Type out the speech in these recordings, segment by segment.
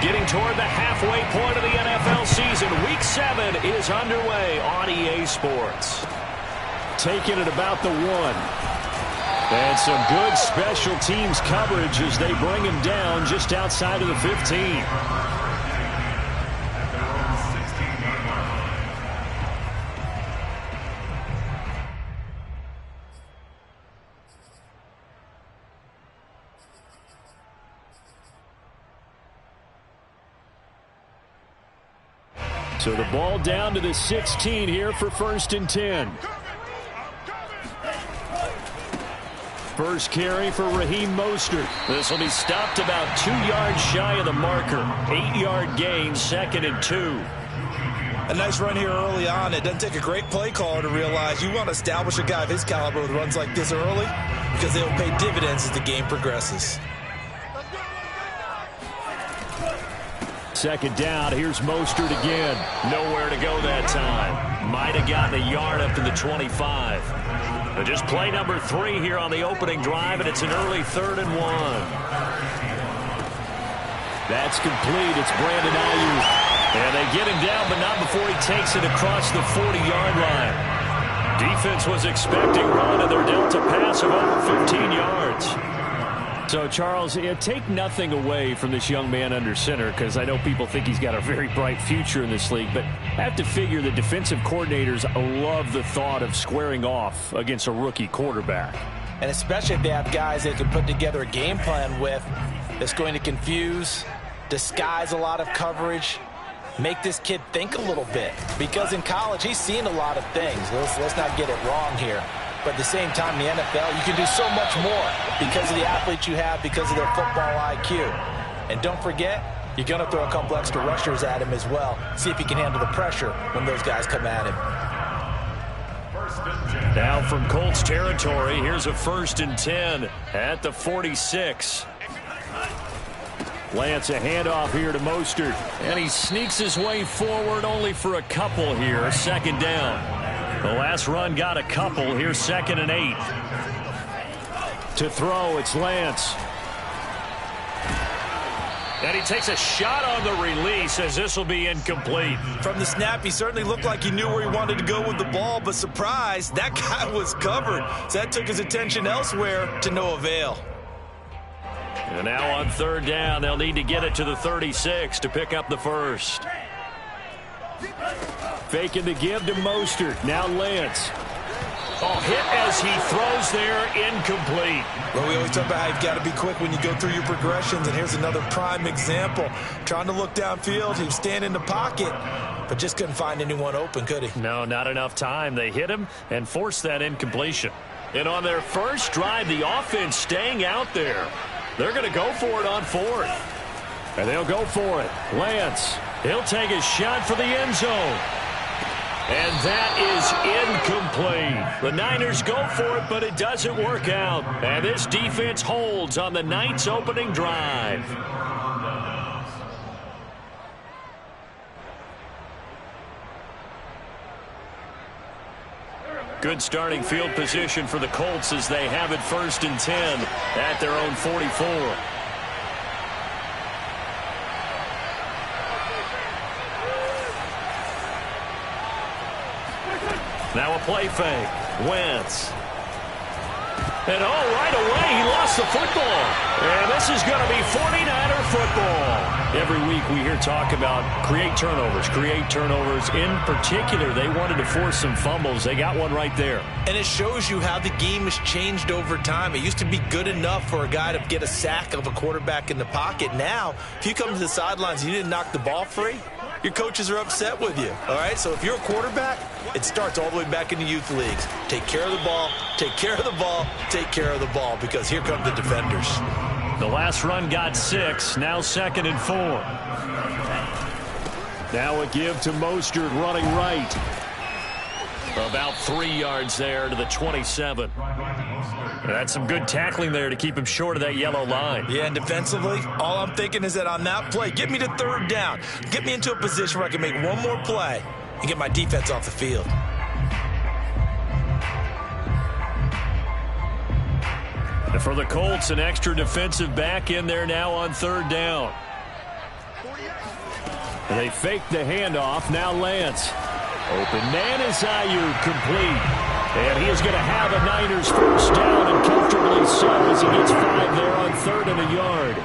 Getting toward the halfway point of the NFL season. Week 7 is underway on EA Sports. Taking it about the 1. And some good special teams coverage as they bring him down just outside of the 15. So the ball down to the 16 here for 1st and 10. First carry for Raheem Mostert. This will be stopped about 2 yards shy of the marker. 8-yard gain, 2nd and 2. A nice run here early on. It doesn't take a great play caller to realize you want to establish a guy of his caliber with runs like this early because they'll pay dividends as the game progresses. 2nd down. Here's Mostert again. Nowhere to go that time. Might have gotten a yard up to the 25. But just play number 3 here on the opening drive, and it's an early 3rd and 1. That's complete. It's Brandon Ayuk. And they get him down, but not before he takes it across the 40-yard line. Defense was expecting one, and they're dealt a pass of over 15 yards. So, Charles, take nothing away from this young man under center, because I know people think he's got a very bright future in this league, but I have to figure the defensive coordinators love the thought of squaring off against a rookie quarterback. And especially if they have guys they can put together a game plan with that's going to confuse, disguise a lot of coverage, make this kid think a little bit. Because in college, he's seen a lot of things. Let's not get it wrong here. But at the same time, in the NFL, you can do so much more because of the athletes you have, because of their football IQ. And don't forget, you're going to throw a couple extra rushers at him as well. See if he can handle the pressure when those guys come at him. Now from Colts territory, here's a 1st and 10 at the 46. Lance, a handoff here to Mostert. And he sneaks his way forward only for a couple here. 2nd down. The last run got a couple. Here's 2nd and 8. To throw, it's Lance. And he takes a shot on the release as this will be incomplete. From the snap, he certainly looked like he knew where he wanted to go with the ball, but surprise, that guy was covered. So that took his attention elsewhere to no avail. And now on 3rd down, they'll need to get it to the 36 to pick up the first. Faking the give to Mostert. Now Lance. Oh, hit as he throws there, incomplete. Well, we always talk about how you've got to be quick when you go through your progressions, and here's another prime example. Trying to look downfield, he was standing in the pocket, but just couldn't find anyone open, could he? No, not enough time. They hit him and forced that incompletion. And on their first drive, the offense staying out there. They're going to go for it on 4th. And they'll go for it. Lance, he'll take a shot for the end zone. And that is incomplete. The Niners go for it, but it doesn't work out. And this defense holds on the Knights' opening drive. Good starting field position for the Colts as they have it 1st and 10 at their own 44. Now a play fake. Wentz. And right away, he lost the football. And this is going to be 49er football. Every week we hear talk about create turnovers. In particular, they wanted to force some fumbles. They got one right there. And it shows you how the game has changed over time. It used to be good enough for a guy to get a sack of a quarterback in the pocket. Now, if you come to the sidelines and you didn't knock the ball free, your coaches are upset with you. All right, so if you're a quarterback, it starts all the way back in the youth leagues. Take care of the ball, take care of the ball, take care of the ball, because here come the defenders. The last run got 6, now 2nd and 4. Now a give to Mostert running right. About 3 yards there to the 27. That's some good tackling there to keep him short of that yellow line. Yeah, and defensively, all I'm thinking is that on that play, get me to 3rd down. Get me into a position where I can make one more play and get my defense off the field. And for the Colts, an extra defensive back in there now on 3rd down. They fake the handoff. Now Lance. Open man is Ayuk, complete. And he is going to have a Niners first down, and comfortably so as he gets 5 there on 3rd and a yard.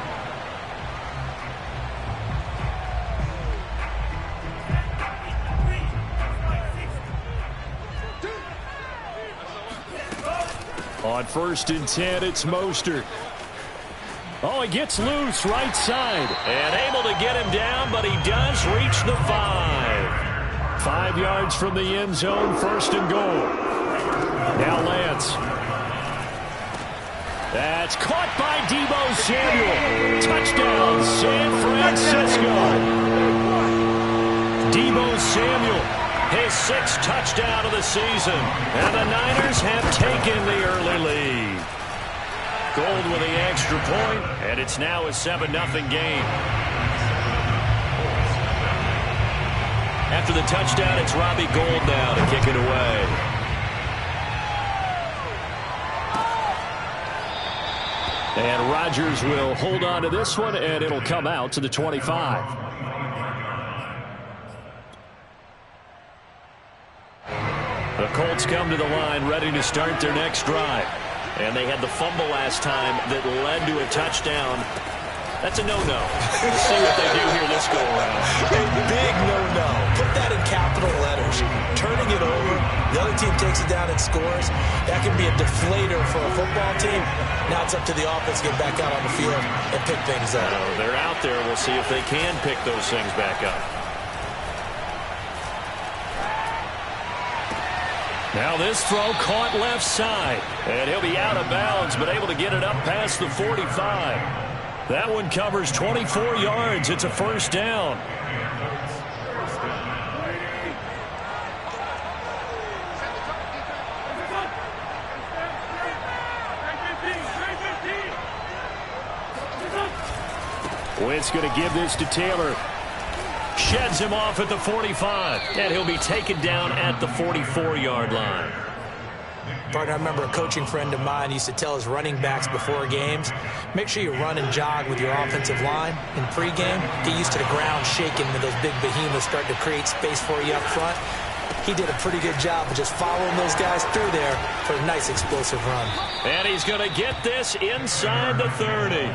On 1st and 10, it's Mostert. Oh, he gets loose, right side. And able to get him down, but he does reach the 5. 5 yards from the end zone, 1st and goal. Now Lance. That's caught by Deebo Samuel. Touchdown, San Francisco. Deebo Samuel, his 6th touchdown of the season. And the Niners have taken the early lead. Gold with the extra point, and it's now a 7-0 game. After the touchdown, it's Robbie Gould now to kick it away. And Rodgers will hold on to this one, and it'll come out to the 25. The Colts come to the line ready to start their next drive. And they had the fumble last time that led to a touchdown. That's a no-no. We'll see what they do here this go-around. A big no-no. Put that in capital letters. Turning it over, the other team takes it down and scores. That can be a deflator for a football team. Now it's up to the offense to get back out on the field and pick things up. They're out there. We'll see if they can pick those things back up. Now this throw caught left side. And he'll be out of bounds, but able to get it up past the 45. That one covers 24 yards. It's a first down. Wentz going to give this to Taylor. Sheds him off at the 45. And he'll be taken down at the 44-yard line. Partner, I remember a coaching friend of mine used to tell his running backs before games, make sure you run and jog with your offensive line in pregame. Get used to the ground shaking when those big behemoths start to create space for you up front. He did a pretty good job of just following those guys through there for a nice explosive run. And he's going to get this inside the 30.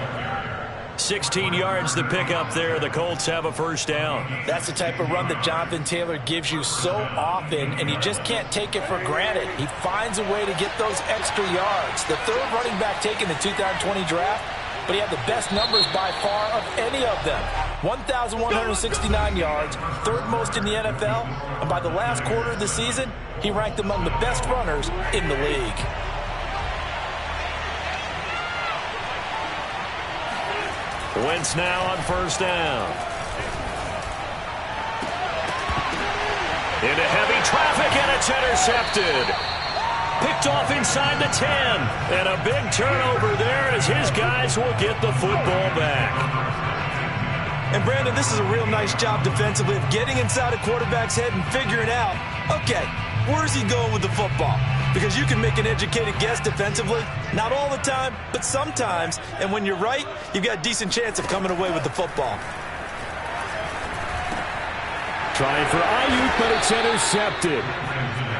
16 yards to pick up there. The Colts have a first down. That's the type of run that Jonathan Taylor gives you so often, and you just can't take it for granted. He finds a way to get those extra yards. The 3rd running back taken in the 2020 draft, but he had the best numbers by far of any of them. 1,169 yards, 3rd most in the NFL, and by the last quarter of the season, he ranked among the best runners in the league. Wentz now on first down. Into heavy traffic, and it's intercepted. Picked off inside the 10. And a big turnover there as his guys will get the football back. And Brandon, this is a real nice job defensively of getting inside a quarterback's head and figuring out, okay, where's he going with the football? Because you can make an educated guess defensively. Not all the time, but sometimes. And when you're right, you've got a decent chance of coming away with the football. Trying for Ayuk, but it's intercepted.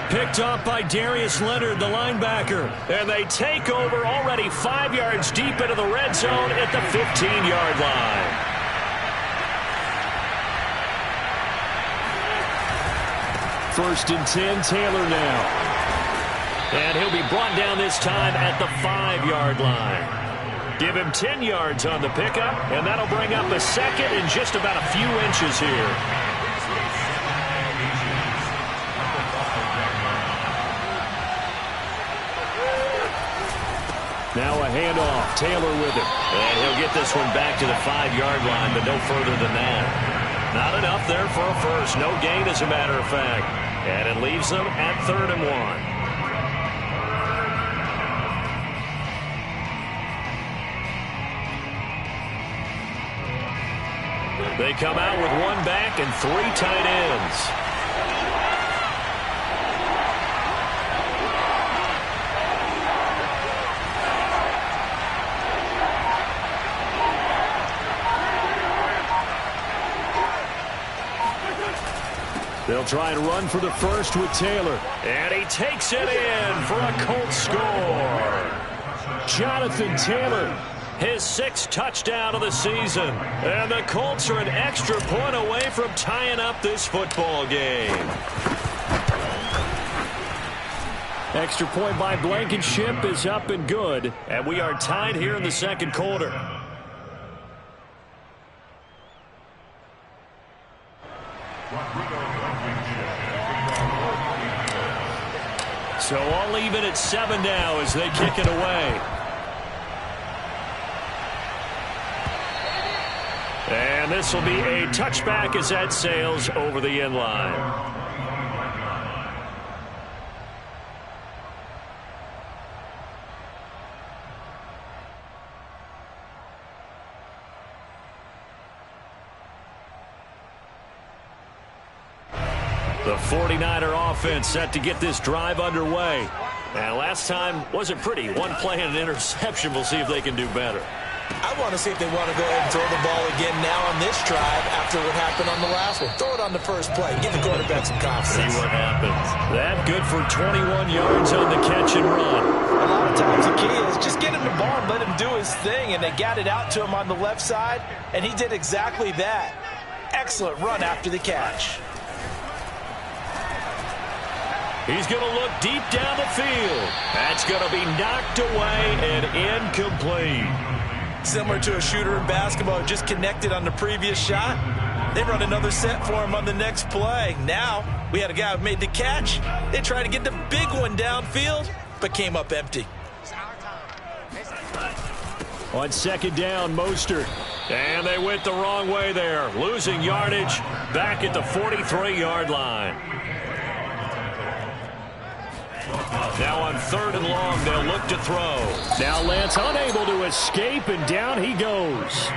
Picked off by Darius Leonard, the linebacker. And they take over already 5 yards deep into the red zone at the 15-yard line. First and 10, Taylor now. And he'll be brought down this time at the 5-yard line. Give him 10 yards on the pickup, and that'll bring up a second and just about a few inches here. Now a handoff. Taylor with it. And he'll get this one back to the 5-yard line, but no further than that. Not enough there for a first. No gain, as a matter of fact. And it leaves them at 3rd and 1. They come out with 1 back and 3 tight ends. They'll try and run for the first with Taylor. And he takes it in for a Colts score. Jonathan Taylor, his 6th touchdown of the season. And the Colts are an extra point away from tying up this football game. Extra point by Blankenship is up and good. And we are tied here in the second quarter. So all even at 7 now as they kick it away. And this will be a touchback as that sails over the end line. The 49er offense set to get this drive underway. And last time wasn't pretty. One play and an interception. We'll see if they can do better. I want to see if they want to go ahead and throw the ball again now on this drive after what happened on the last one. Throw it on the first play. Give the quarterback some confidence. See what happens. That good for 21 yards on the catch and run. A lot of times the key is just get him the ball and let him do his thing. And they got it out to him on the left side, and he did exactly that. Excellent run after the catch. He's going to look deep down the field. That's going to be knocked away and incomplete. Similar to a shooter in basketball, just connected on the previous shot. They run another set for him on the next play. Now, we had a guy who made the catch. They tried to get the big one downfield, but came up empty. On second down, Mostert. And they went the wrong way there. Losing yardage back at the 43-yard line. Now on 3rd and long, they'll look to throw. Now Lance unable to escape, and down he goes.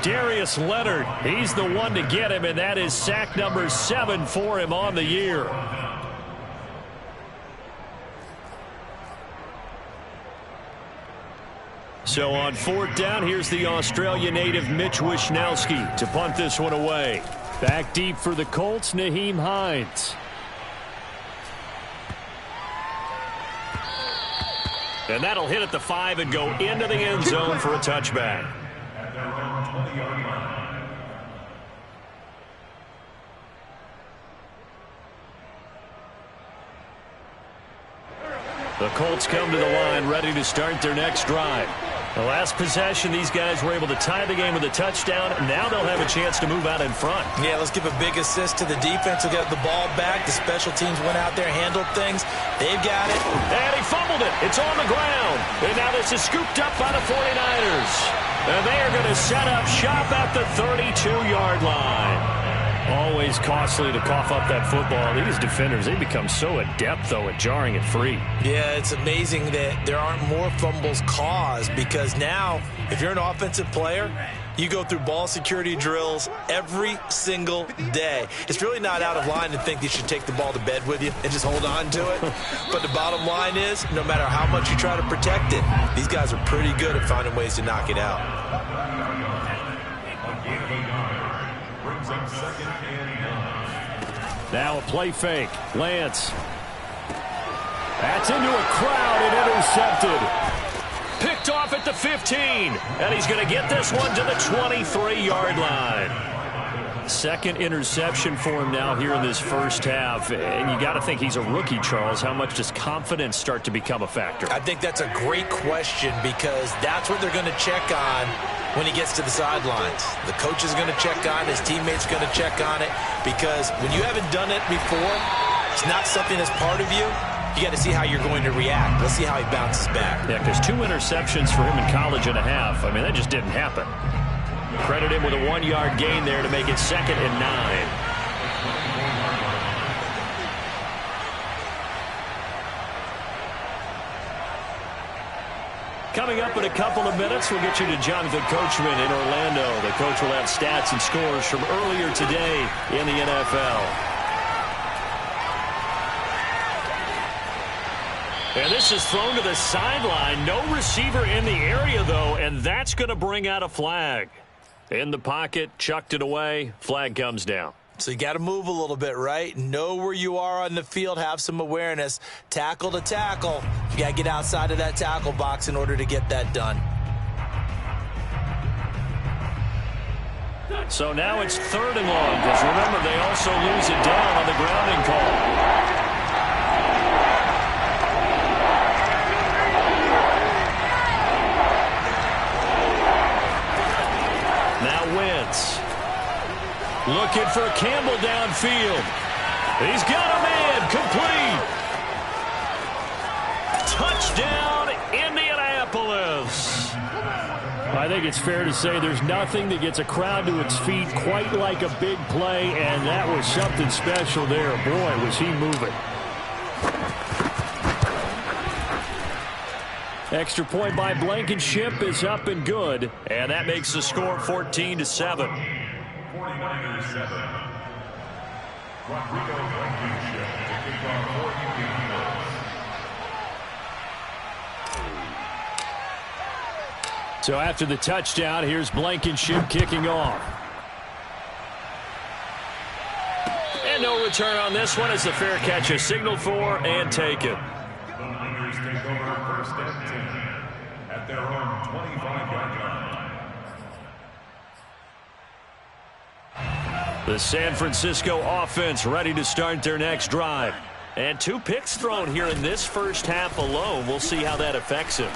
Darius Leonard, he's the one to get him, and that is sack number 7 for him on the year. So on 4th down, here's the Australia native Mitch Wishnowsky to punt this one away. Back deep for the Colts, Nyheim Hines. And that'll hit at the 5 and go into the end zone for a touchback. The Colts come to the line ready to start their next drive. The last possession, these guys were able to tie the game with a touchdown. Now they'll have a chance to move out in front. Yeah, let's give a big assist to the defense who got the ball back. The special teams went out there, handled things. They've got it. And he fumbled it. It's on the ground. And now this is scooped up by the 49ers. And they are going to set up shop at the 32-yard line. Always costly to cough up that football. These defenders, they become so adept, though, at jarring it free. Yeah, it's amazing that there aren't more fumbles caused, because now, if you're an offensive player, you go through ball security drills every single day. It's really not out of line to think you should take the ball to bed with you and just hold on to it. But the bottom line is, no matter how much you try to protect it, these guys are pretty good at finding ways to knock it out. Now a play fake. Lance. That's into a crowd and intercepted. Picked off at the 15. And he's going to get this one to the 23-yard line. Second interception for him now here in this first half. And you got to think he's a rookie, Charles. How much does confidence start to become a factor? I think that's a great question, because that's what they're going to check on when he gets to the sidelines. The coach is going to check on it. His teammates are going to check on it, because when you haven't done it before, it's not something that's part of you. You got to see how you're going to react. Let's see how he bounces back. Yeah, because 2 interceptions for him in college and a half. I mean, that just didn't happen. Credit him with a 1-yard gain there to make it 2nd and 9. Coming up in a couple of minutes, we'll get you to Jonathan Coachman in Orlando. The coach will have stats and scores from earlier today in the NFL. And this is thrown to the sideline. No receiver in the area, though, and that's going to bring out a flag. In the pocket, chucked it away, flag comes down. So you got to move a little bit, right? Know where you are on the field, have some awareness. Tackle to tackle. You got to get outside of that tackle box in order to get that done. So now it's 3rd and long, because remember, they also lose it down on the grounding call. Now Wentz. Looking for Campbell downfield. He's got a man. Complete. Touchdown, Indianapolis. I think it's fair to say there's nothing that gets a crowd to its feet quite like a big play, and that was something special there. Boy, was he moving. Extra point by Blankenship is up and good, and that makes the score 14-7. 49ers 7. Rodrigo Blankenship to kick off for Indianapolis. So after the touchdown, here's Blankenship kicking off. And no return on this one as the fair catch is signaled for and taken. The Niners take over 1st and 10 at their own 25-yard line. The San Francisco offense ready to start their next drive. And 2 picks thrown here in this first half alone. We'll see how that affects him.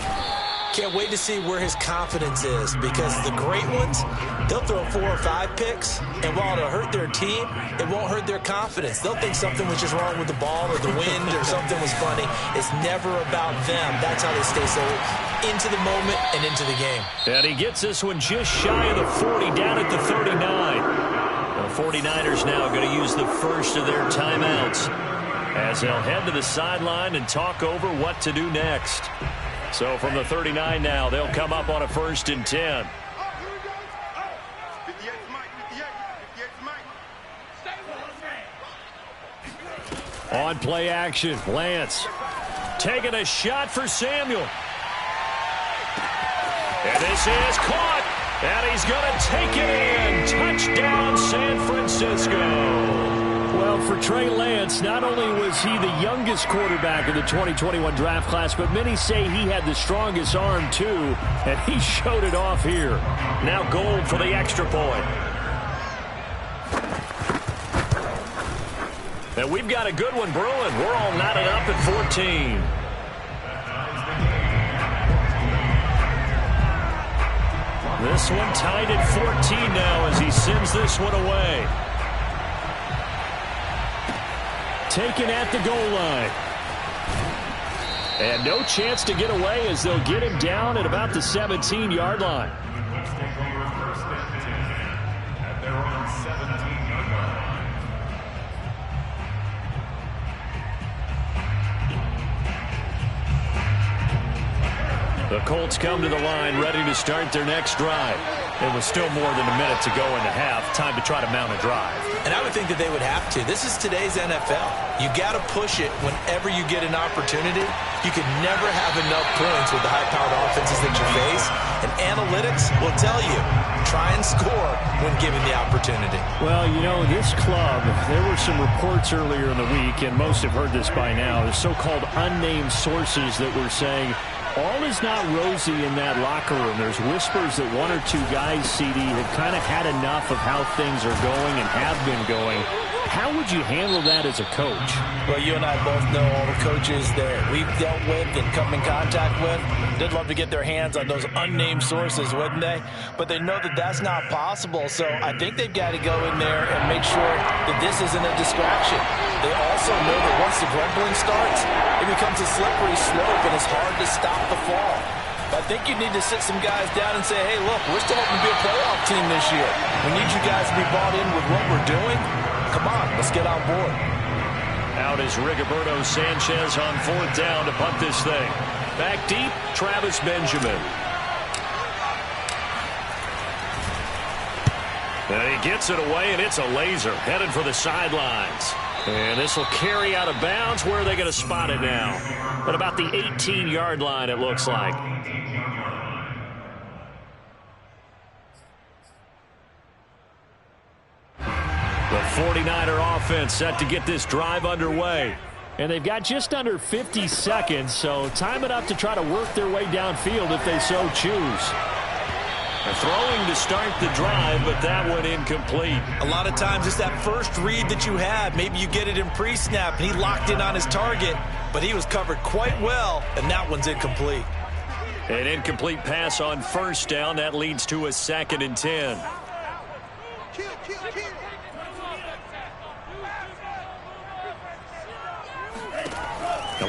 Can't wait to see where his confidence is, because the great ones, they'll throw 4 or 5 picks, and while it'll hurt their team, it won't hurt their confidence. They'll think something was just wrong with the ball or the wind or something was funny. It's never about them. That's how they stay so into the moment and into the game. And he gets this one just shy of the 40, down at the 39. The 49ers now going to use the first of their timeouts as they'll head to the sideline and talk over what to do next. So from the 39 now, they'll come up on a 1st and 10. On play action, Lance taking a shot for Samuel. And this is caught, and he's going to take it in. Touchdown, San Francisco. Well, for Trey Lance, not only was he the youngest quarterback in the 2021 draft class, but many say he had the strongest arm, too, and he showed it off here. Now Gold for the extra point. And we've got a good one brewing. We're all knotted up at 14. This one tied at 14 now as he sends this one away. Taken at the goal line. And no chance to get away as they'll get him down at about the 17-yard line. At their own 17-yard line. The Colts come to the line ready to start their next drive. It was still more than a minute to go in the half. Time to try to mount a drive. And I would think that they would have to. This is today's NFL. You got to push it whenever you get an opportunity. You can never have enough points with the high-powered offenses that you face. And analytics will tell you, try and score when given the opportunity. Well, you know, this club, there were some reports earlier in the week, and most have heard this by now, the so-called unnamed sources that were saying all is not rosy in that locker room. There's whispers that 1 or 2 guys, CD, have kind of had enough of how things are going and have been going. How would you handle that as a coach? Well, you and I both know all the coaches that we've dealt with and come in contact with. They'd love to get their hands on those unnamed sources, wouldn't they? But they know that that's not possible, so I think they've got to go in there and make sure that this isn't a distraction. They also know that once the grumbling starts, it becomes a slippery slope, and it's hard to stop the fall. But I think you need to sit some guys down and say, hey, look, we're still hoping to be a playoff team this year. We need you guys to be bought in with what we're doing. Come on, let's get on board. Out is Rigoberto Sanchez on 4th down to punt this thing. Back deep, Travis Benjamin. And he gets it away, and it's a laser headed for the sidelines. And this will carry out of bounds. Where are they going to spot it now? At about the 18-yard line, it looks like. The 49er offense set to get this drive underway. And they've got just under 50 seconds, so time enough to try to work their way downfield if they so choose. Throwing to start the drive, but that one incomplete. A lot of times it's that first read that you have. Maybe you get it in pre-snap, and he locked in on his target, but he was covered quite well, and that one's incomplete. An incomplete pass on first down. That leads to a 2nd and 10.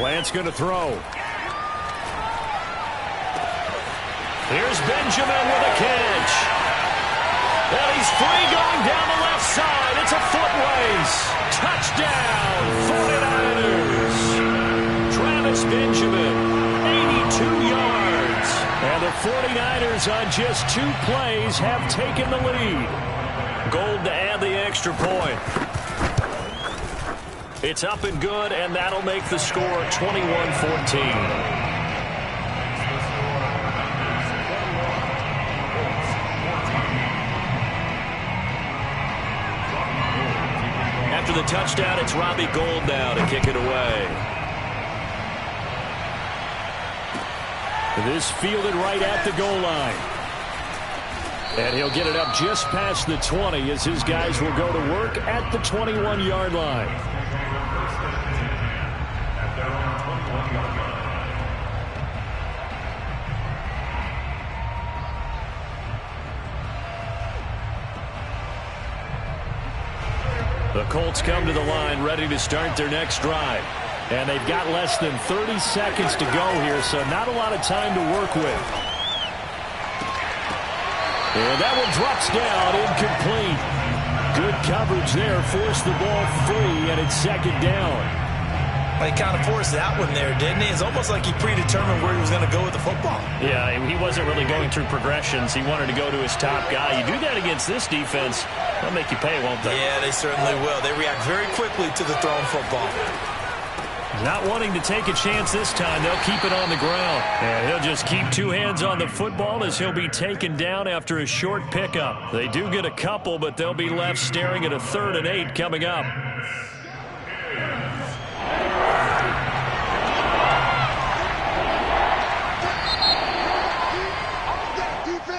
Lance going to throw. Here's Benjamin with a catch. And he's free going down the left side. It's a foot race. Touchdown, 49ers. Travis Benjamin, 82 yards. And the 49ers on just 2 plays have taken the lead. Gold to add the extra point. It's up and good, and that'll make the score 21-14. After the touchdown, it's Robbie Gould now to kick it away. This fielded right at the goal line. And he'll get it up just past the 20 as his guys will go to work at the 21-yard line. The Colts come to the line ready to start their next drive. And they've got less than 30 seconds to go here, so not a lot of time to work with. And that one drops down, incomplete. Good coverage there, forced the ball free, and it's 2nd down. He kind of forced that one there, didn't he? It's almost like he predetermined where he was going to go with the football. Yeah, he wasn't really going through progressions. He wanted to go to his top guy. You do that against this defense, they'll make you pay, won't they? Yeah, they certainly will. They react very quickly to the thrown football. Not wanting to take a chance this time, they'll keep it on the ground. And he'll just keep 2 hands on the football as he'll be taken down after a short pickup. They do get a couple, but they'll be left staring at a 3rd and 8 coming up.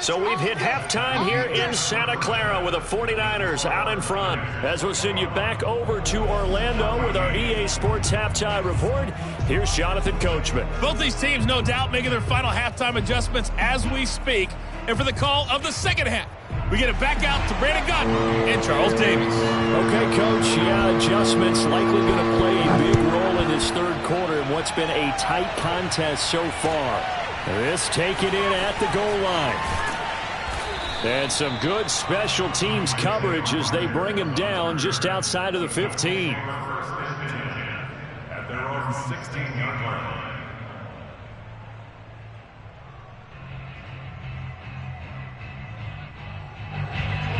So we've hit halftime here in Santa Clara with the 49ers out in front. As we'll send you back over to Orlando with our EA Sports Halftime Report, here's Jonathan Coachman. Both these teams, no doubt, making their final halftime adjustments as we speak. And for the call of the second half, we get it back out to Brandon Gutton and Charles Davis. Okay, Coach, adjustments likely going to play a big role in this 3rd quarter in what's been a tight contest so far. This taken in at the goal line. And some good special teams coverage as they bring him down just outside of the 15. At their own 16-yard line.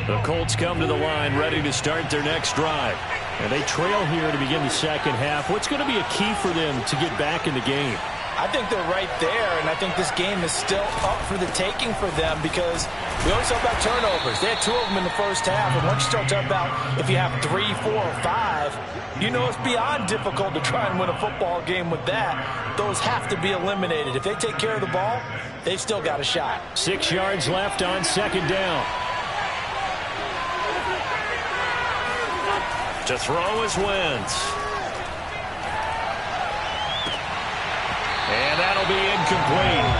The Colts come to the line ready to start their next drive. And they trail here to begin the second half. What's going to be a key for them to get back in the game? I think they're right there, and I think this game is still up for the taking for them because we always talk about turnovers. They had 2 of them in the first half, and once you start talking about if you have 3, 4, or 5, you know it's beyond difficult to try and win a football game with that. Those have to be eliminated. If they take care of the ball, they've still got a shot. 6 yards left on 2nd down. To throw is Wentz. And that'll be incomplete.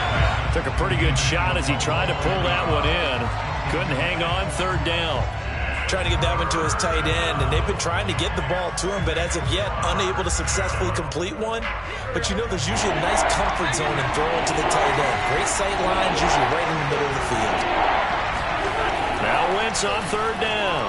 Took a pretty good shot as he tried to pull that one in. Couldn't hang on 3rd down. Trying to get that one to his tight end, and they've been trying to get the ball to him, but as of yet, unable to successfully complete one. But you know there's usually a nice comfort zone in throwing to the tight end. Great sight lines, usually right in the middle of the field. Now Wentz on 3rd down.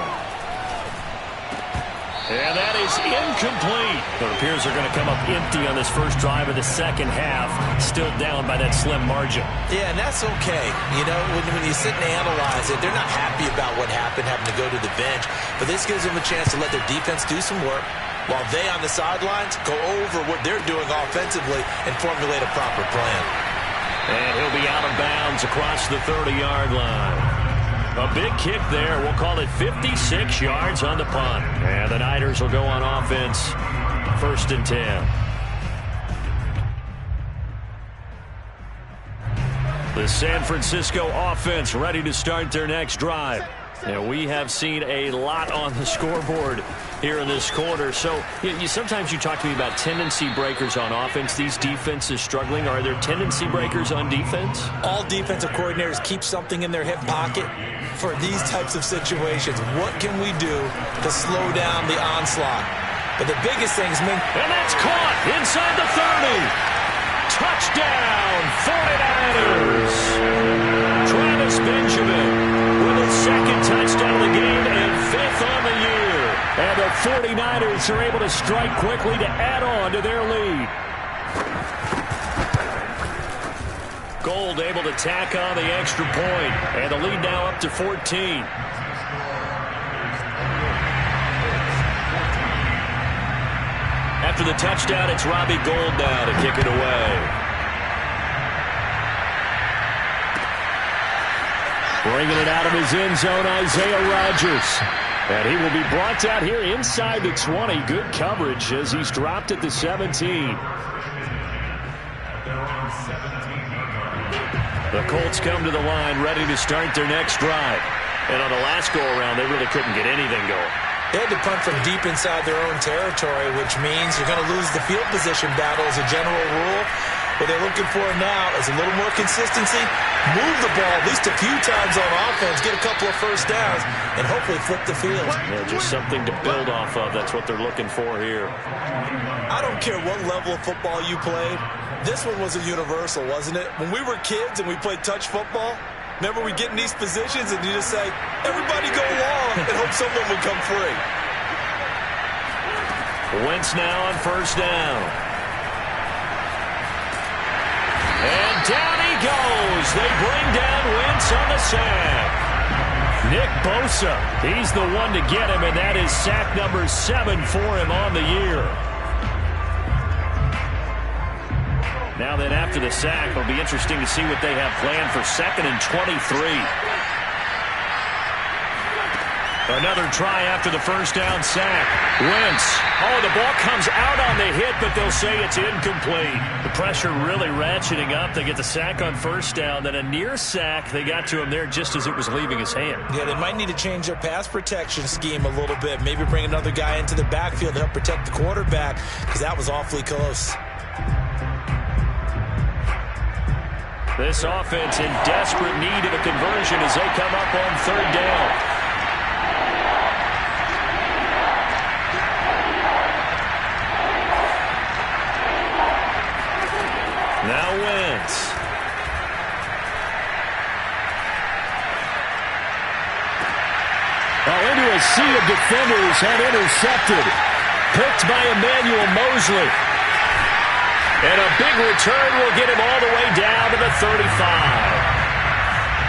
And that is incomplete. It appears they're going to come up empty on this first drive of the second half. Still down by that slim margin. Yeah, and that's okay. You know, when you sit and analyze it, they're not happy about what happened, having to go to the bench. But this gives them a chance to let their defense do some work while they on the sidelines go over what they're doing offensively and formulate a proper plan. And he'll be out of bounds across the 30-yard line. A big kick there. We'll call it 56 yards on the punt. And the Niners will go on offense. 1st and 10. The San Francisco offense ready to start their next drive. And we have seen a lot on the scoreboard here in this quarter. So sometimes you talk to me about tendency breakers on offense. These defenses struggling. Are there tendency breakers on defense? All defensive coordinators keep something in their hip pocket for these types of situations. What can we do to slow down the onslaught? But the biggest thing is... And that's caught inside the 30. Touchdown, 49ers. Travis Benjamin with his 2nd touchdown of the game and 5th on the year. And the 49ers are able to strike quickly to add on to their lead. Gold able to tack on the extra point. And the lead now up to 14. After the touchdown, it's Robbie Gould now to kick it away. Bringing it out of his end zone, Isaiah Rodgers. And he will be brought out here inside the 20. Good coverage as he's dropped at the 17. The Colts come to the line ready to start their next drive. And on the last go-around, they really couldn't get anything going. They had to punt from deep inside their own territory, which means you're going to lose the field position battle as a general rule. What they're looking for now is a little more consistency, move the ball at least a few times on offense, get a couple of first downs, and hopefully flip the field. Yeah, just something to build off of. That's what they're looking for here. I don't care what level of football you played. This one was a universal, wasn't it? When we were kids and we played touch football, remember we get in these positions and you just say, everybody go long and hope someone would come free. Wentz now on 1st down. And down he goes. They bring down Wentz on the sack. Nick Bosa, he's the one to get him, and that is sack number 7 for him on the year. Now then, after the sack, it'll be interesting to see what they have planned for 2nd and 23. Another try after the 1st down sack. Wentz. Oh, the ball comes out on the hit, but they'll say it's incomplete. The pressure really ratcheting up. They get the sack on 1st down, then a near sack. They got to him there just as it was leaving his hand. Yeah, they might need to change their pass protection scheme a little bit. Maybe bring another guy into the backfield to help protect the quarterback, because that was awfully close. This offense in desperate need of a conversion as they come up on 3rd down. Now Wentz. Into a sea of defenders and intercepted. Picked by Emmanuel Mosley. And a big return will get him all the way down to the 35.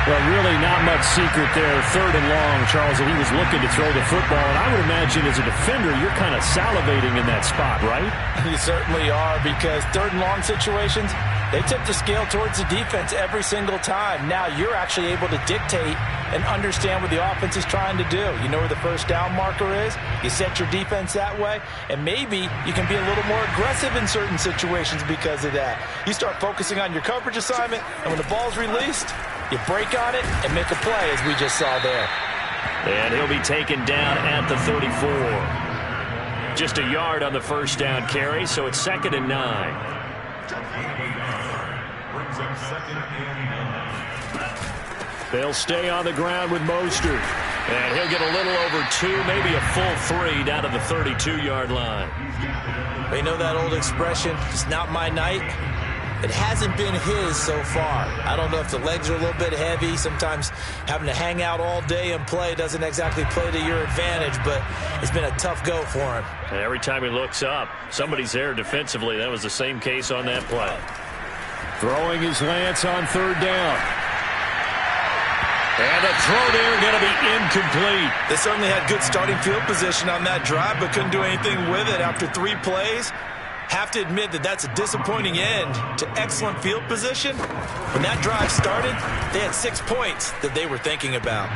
Well, really not much secret there. 3rd and long, Charles, and he was looking to throw the football. And I would imagine as a defender, you're kind of salivating in that spot, right? You certainly are, because 3rd and long situations, they tip the scale towards the defense every single time. Now you're actually able to dictate and understand what the offense is trying to do. You know where the 1st down marker is. You set your defense that way, and maybe you can be a little more aggressive in certain situations because of that. You start focusing on your coverage assignment, and when the ball's released, you break on it and make a play, as we just saw there. And he'll be taken down at the 34. Just a yard on the 1st down carry, so it's 2nd and 9. Brings up 2nd and 9. They'll stay on the ground with Mostert. And he'll get a little over 2, maybe a full 3 down to the 32-yard line. They know that old expression, it's not my night. It hasn't been his so far. I don't know if the legs are a little bit heavy. Sometimes having to hang out all day and play doesn't exactly play to your advantage, but it's been a tough go for him. And every time he looks up, somebody's there defensively. That was the same case on that play. Throwing his Lance on 3rd down. And the throw there going to be incomplete. They certainly had good starting field position on that drive, but couldn't do anything with it after 3 plays. Have to admit that that's a disappointing end to excellent field position. When that drive started, they had 6 points that they were thinking about.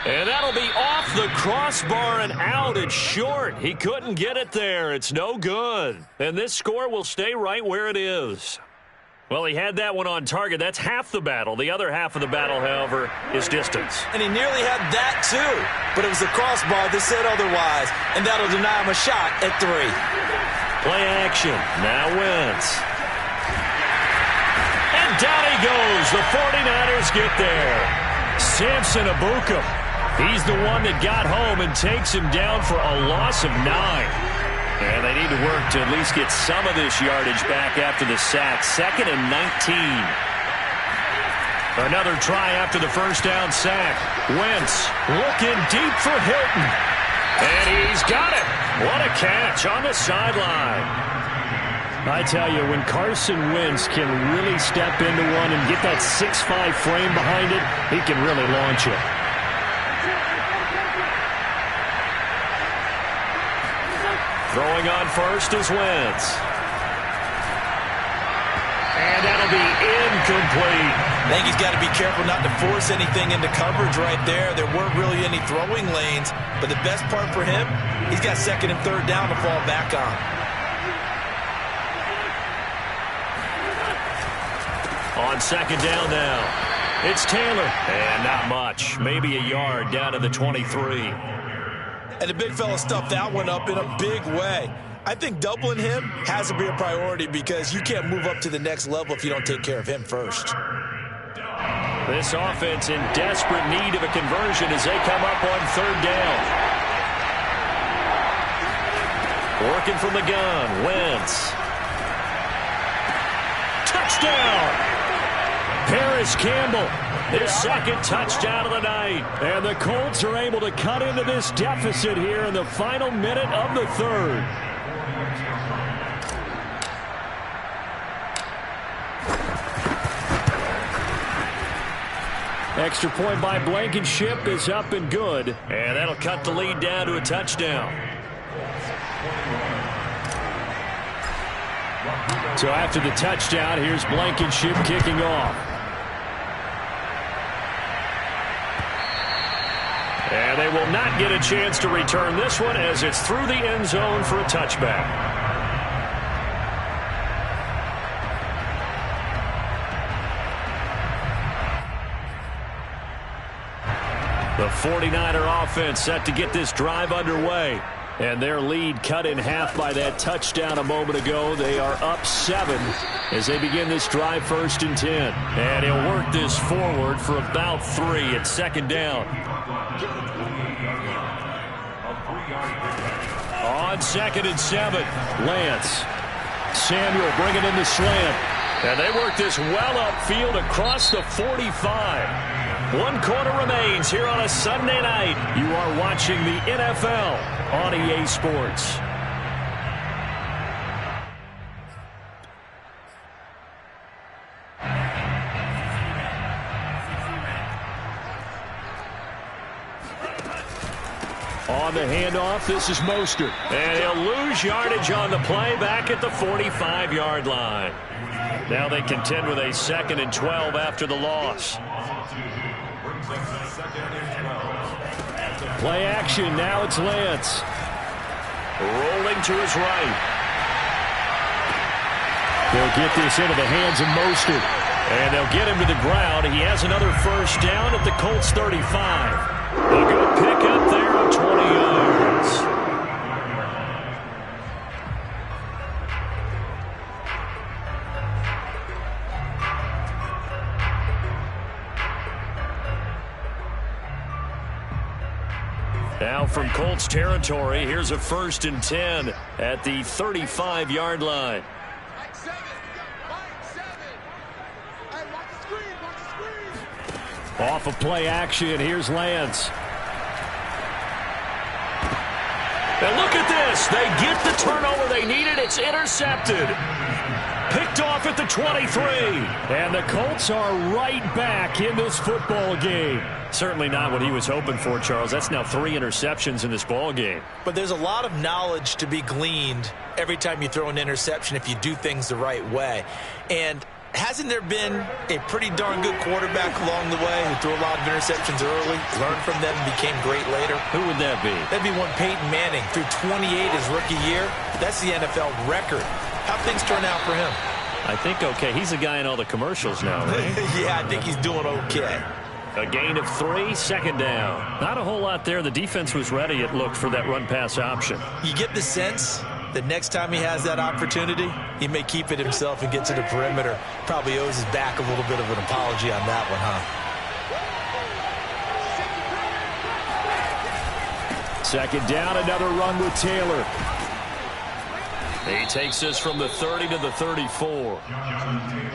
And that'll be off the crossbar and out. It's short. He couldn't get it there. It's no good. And this score will stay right where it is. Well, he had that one on target. That's half the battle. The other half of the battle, however, is distance. And he nearly had that, too. But it was the crossbar that said otherwise, and that'll deny him a shot at 3. Play action. Now Wentz. And down he goes. The 49ers get there. Samson Abuka. He's the one that got home and takes him down for a loss of 9. And they need to work to at least get some of this yardage back after the sack. 2nd and 19. Another try after the first down sack. Wentz looking deep for Hilton. And he's got it. What a catch on the sideline. I tell you, when Carson Wentz can really step into one and get that 6'5" frame behind it, he can really launch it. Throwing on first is Wentz. And that'll be incomplete. I think he's got to be careful not to force anything into coverage right there. There weren't really any throwing lanes, but the best part for him, he's got 2nd and 3rd down to fall back on. On 2nd down now, it's Taylor. And not much, maybe a yard down to the 23. And the big fella stuffed that one up in a big way. I think doubling him has to be a priority because you can't move up to the next level if you don't take care of him first. This offense in desperate need of a conversion as they come up on 3rd down. Working from the gun, Wentz. Touchdown! Paris Campbell, his 2nd touchdown of the night. And the Colts are able to cut into this deficit here in the final minute of the 3rd. Extra point by Blankenship is up and good. And that'll cut the lead down to a touchdown. So after the touchdown, here's Blankenship kicking off. And they will not get a chance to return this one as it's through the end zone for a touchback. The 49er offense set to get this drive underway. And their lead cut in half by that touchdown a moment ago. They are up 7 as they begin this drive 1st and 10. And he'll work this forward for about 3 at 2nd down. On 2nd and 7, Lance. Samuel bringing in the slant. And they work this well upfield across the 45. 1 quarter remains here on a Sunday night. You are watching the NFL on EA Sports. On the handoff, this is Mostert. And he'll lose yardage on the play back at the 45-yard line. Now they contend with a 2nd and 12 after the loss. Play action, now it's Lance. Rolling to his right. They'll get this into the hands of Mostert. And they'll get him to the ground. He has another 1st down at the Colts 35. A good pick up there of 20 yards. Now from Colts territory, here's a 1st and 10 at the 35-yard line. Off of play action, here's Lance. And look at this. They get the turnover they needed. It's intercepted. Picked off at the 23. And the Colts are right back in this football game. Certainly not what he was hoping for, Charles. That's now 3 interceptions in this ball game. But there's a lot of knowledge to be gleaned every time you throw an interception if you do things the right way. And hasn't there been a pretty darn good quarterback along the way who threw a lot of interceptions early, learned from them, and became great later? Who would that be? That'd be one Peyton Manning. Threw 28 his rookie year. That's the NFL record. How'd things turn out for him? I think okay. He's a guy in all the commercials now, right? Yeah, I think he's doing okay. A gain of 3, second down. Not a whole lot there. The defense was ready, it looked, for that run-pass option. You get the sense that next time he has that opportunity, he may keep it himself and get to the perimeter. Probably owes his back a little bit of an apology on that one, huh? Second down, another run with Taylor. He takes us from the 30 to the 34.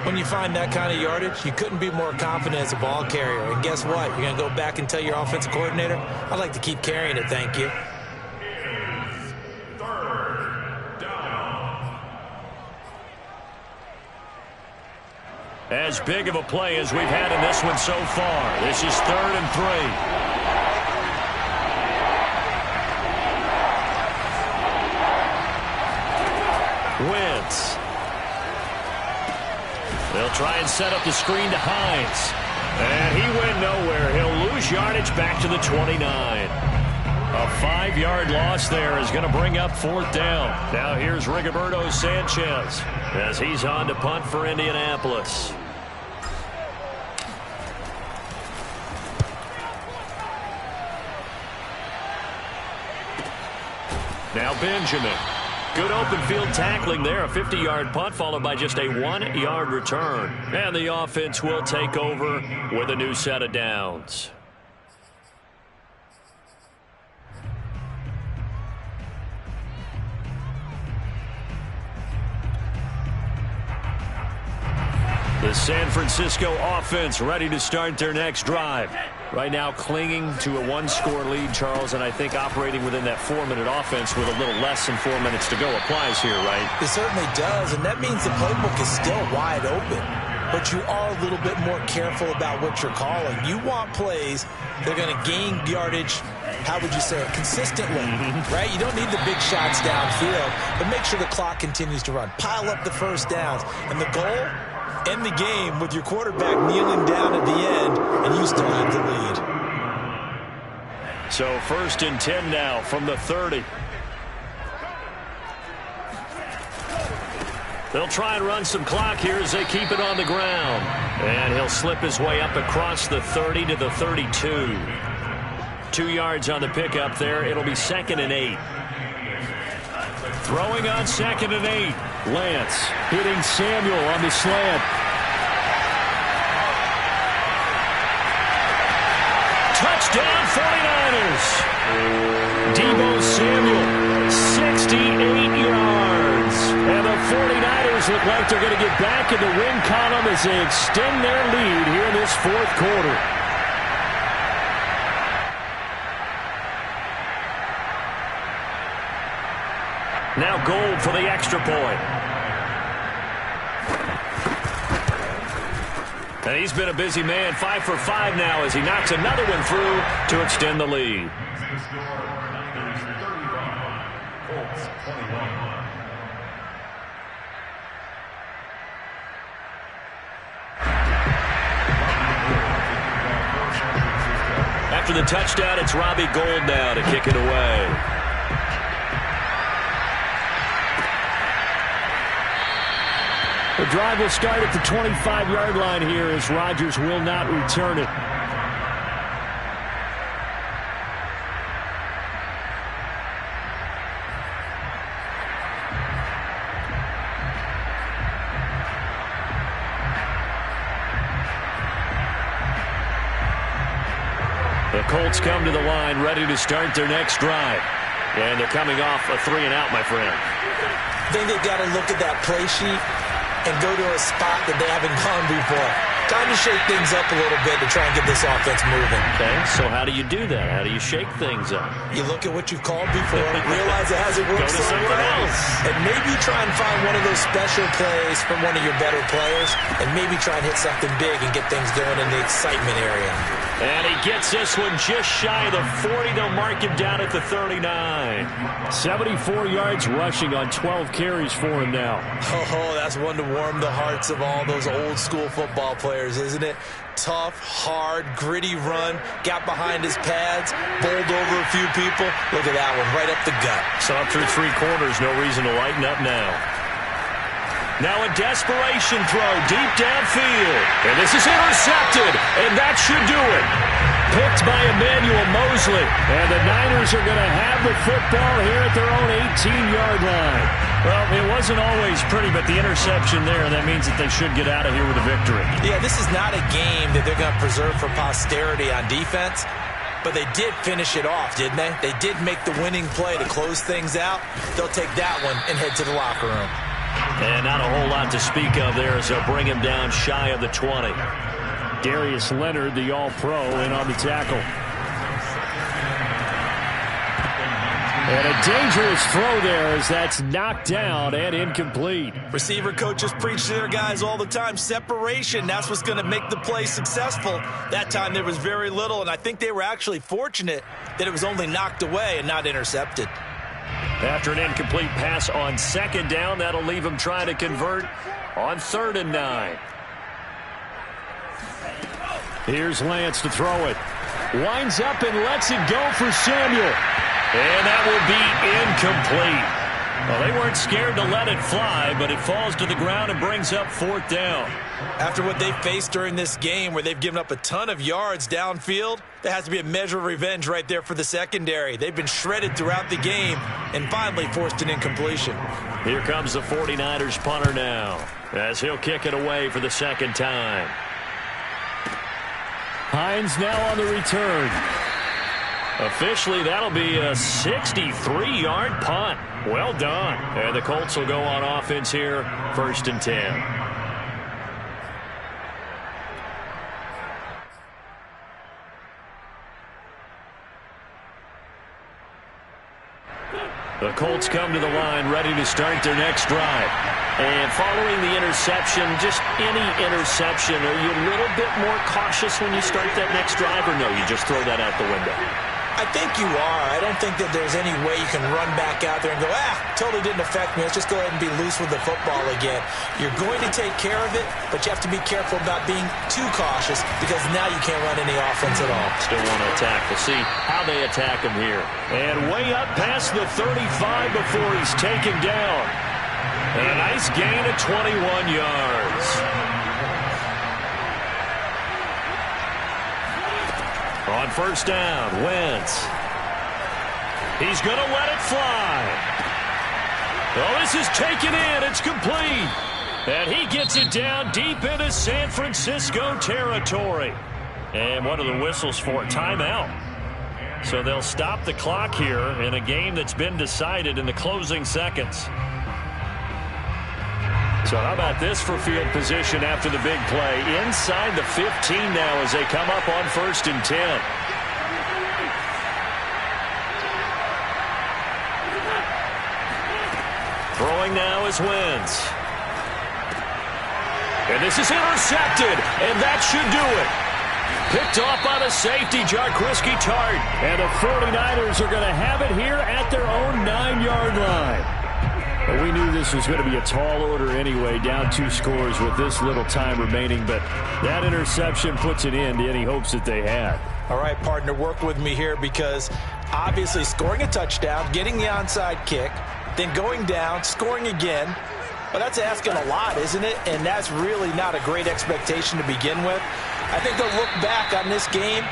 When you find that kind of yardage, you couldn't be more confident as a ball carrier. And guess what? You're going to go back and tell your offensive coordinator, I'd like to keep carrying it, thank you. As big of a play as we've had in this one so far. This is 3rd and 3. Wentz. They'll try and set up the screen to Hines. And he went nowhere. He'll lose yardage back to the 29. A 5-yard loss there is going to bring up 4th down. Now here's Rigoberto Sanchez as he's on to punt for Indianapolis. Now Benjamin. Good open field tackling there. A 50-yard punt followed by just a 1-yard return. And the offense will take over with a new set of downs. The San Francisco offense ready to start their next drive. Right now clinging to a 1-score lead, Charles, and I think operating within that 4-minute offense with a little less than 4 minutes to go applies here, right? It certainly does, and that means the playbook is still wide open. But you are a little bit more careful about what you're calling. You want plays that are going to gain yardage, how would you say it, consistently, right? You don't need the big shots downfield, but make sure the clock continues to run. Pile up the first downs, and the goal, end the game with your quarterback kneeling down at the end, and you still have the lead. So 1st and 10 now from the 30. They'll try and run some clock here as they keep it on the ground. And he'll slip his way up across the 30 to the 32. 2 yards on the pickup there. It'll be 2nd and 8. Throwing on 2nd and 8. Lance hitting Samuel on the slant. Touchdown 49ers. Deebo Samuel, 68 yards. And the 49ers look like they're going to get back in the win column as they extend their lead here in this 4th quarter. Now Gold for the extra point. And he's been a busy man, 5 for 5 now as he knocks another one through to extend the lead. After the touchdown, it's Robbie Gould now to kick it away. The drive will start at the 25-yard line here as Rodgers will not return it. The Colts come to the line ready to start their next drive. And they're coming off a 3-and-out, my friend. I think they've got to look at that play sheet and go to a spot that they haven't gone before. Time to shake things up a little bit to try and get this offense moving. Okay, so how do you do that? How do you shake things up? You look at what you've called before, realize it hasn't worked Go to so something well, else. and maybe try and find one of those special plays from one of your better players, and maybe try and hit something big and get things going in the excitement area. And he gets this one just shy of the 40. They'll mark him down at the 39. 74 yards rushing on 12 carries for him now. Oh, that's one to warm the hearts of all those old school football players, isn't it? Tough, hard, gritty run, got behind his pads, bowled over a few people. Look at that one, right up the gut. Saw through 3 quarters, no reason to lighten up now. Now a desperation throw deep downfield. And this is intercepted, and that should do it. Picked by Emmanuel Mosley. And the Niners are going to have the football here at their own 18-yard line. Well, it wasn't always pretty, but the interception there, that means that they should get out of here with a victory. Yeah, this is not a game that they're going to preserve for posterity on defense, but they did finish it off, didn't they? They did make the winning play to close things out. They'll take that one and head to the locker room. And not a whole lot to speak of there as they'll bring him down shy of the 20. Darius Leonard, the All-Pro, in on the tackle. And a dangerous throw there as that's knocked down and incomplete. Receiver coaches preach to their guys all the time. Separation, that's what's going to make the play successful. That time there was very little, and I think they were actually fortunate that it was only knocked away and not intercepted. After an incomplete pass on second down, that'll leave him trying to convert on 3rd and 9. Here's Lance to throw it. Winds up and lets it go for Samuel. And that will be incomplete. Well, they weren't scared to let it fly, but it falls to the ground and brings up 4th down. After what they've faced during this game where they've given up a ton of yards downfield, there has to be a measure of revenge right there for the secondary. They've been shredded throughout the game and finally forced an incompletion. Here comes the 49ers punter now as he'll kick it away for the 2nd time. Hines now on the return. Officially, that'll be a 63-yard punt. Well done. And the Colts will go on offense here, 1st and 10. The Colts come to the line ready to start their next drive. And following the interception, just any interception, are you a little bit more cautious when you start that next drive, or no, you just throw that out the window? I think you are. I don't think that there's any way you can run back out there and go, totally didn't affect me. Let's just go ahead and be loose with the football again. You're going to take care of it, but you have to be careful about being too cautious because now you can't run any offense at all. Still want to attack. We'll see how they attack him here. And way up past the 35 before he's taken down. And a nice gain of 21 yards. On 1st down, Wentz. He's going to let it fly. Oh, this is taken in. It's complete. And he gets it down deep into San Francisco territory. And what are the whistles for? Timeout. So they'll stop the clock here in a game that's been decided in the closing seconds. So how about this for field position after the big play? Inside the 15 now as they come up on 1st and 10. Throwing now is Wentz. And this is intercepted, and that should do it. Picked off by the safety, Jarquiski Tart. And the 49ers are going to have it here at their own 9-yard line. Well, we knew this was going to be a tall order anyway, down 2 scores with this little time remaining, but that interception puts an end to any hopes that they had. All right, partner, work with me here because obviously scoring a touchdown, getting the onside kick, then going down, scoring again, well, that's asking a lot, isn't it? And that's really not a great expectation to begin with. I think they'll look back on this game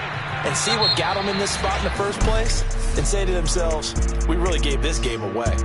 and see what got them in this spot in the first place and say to themselves, we really gave this game away.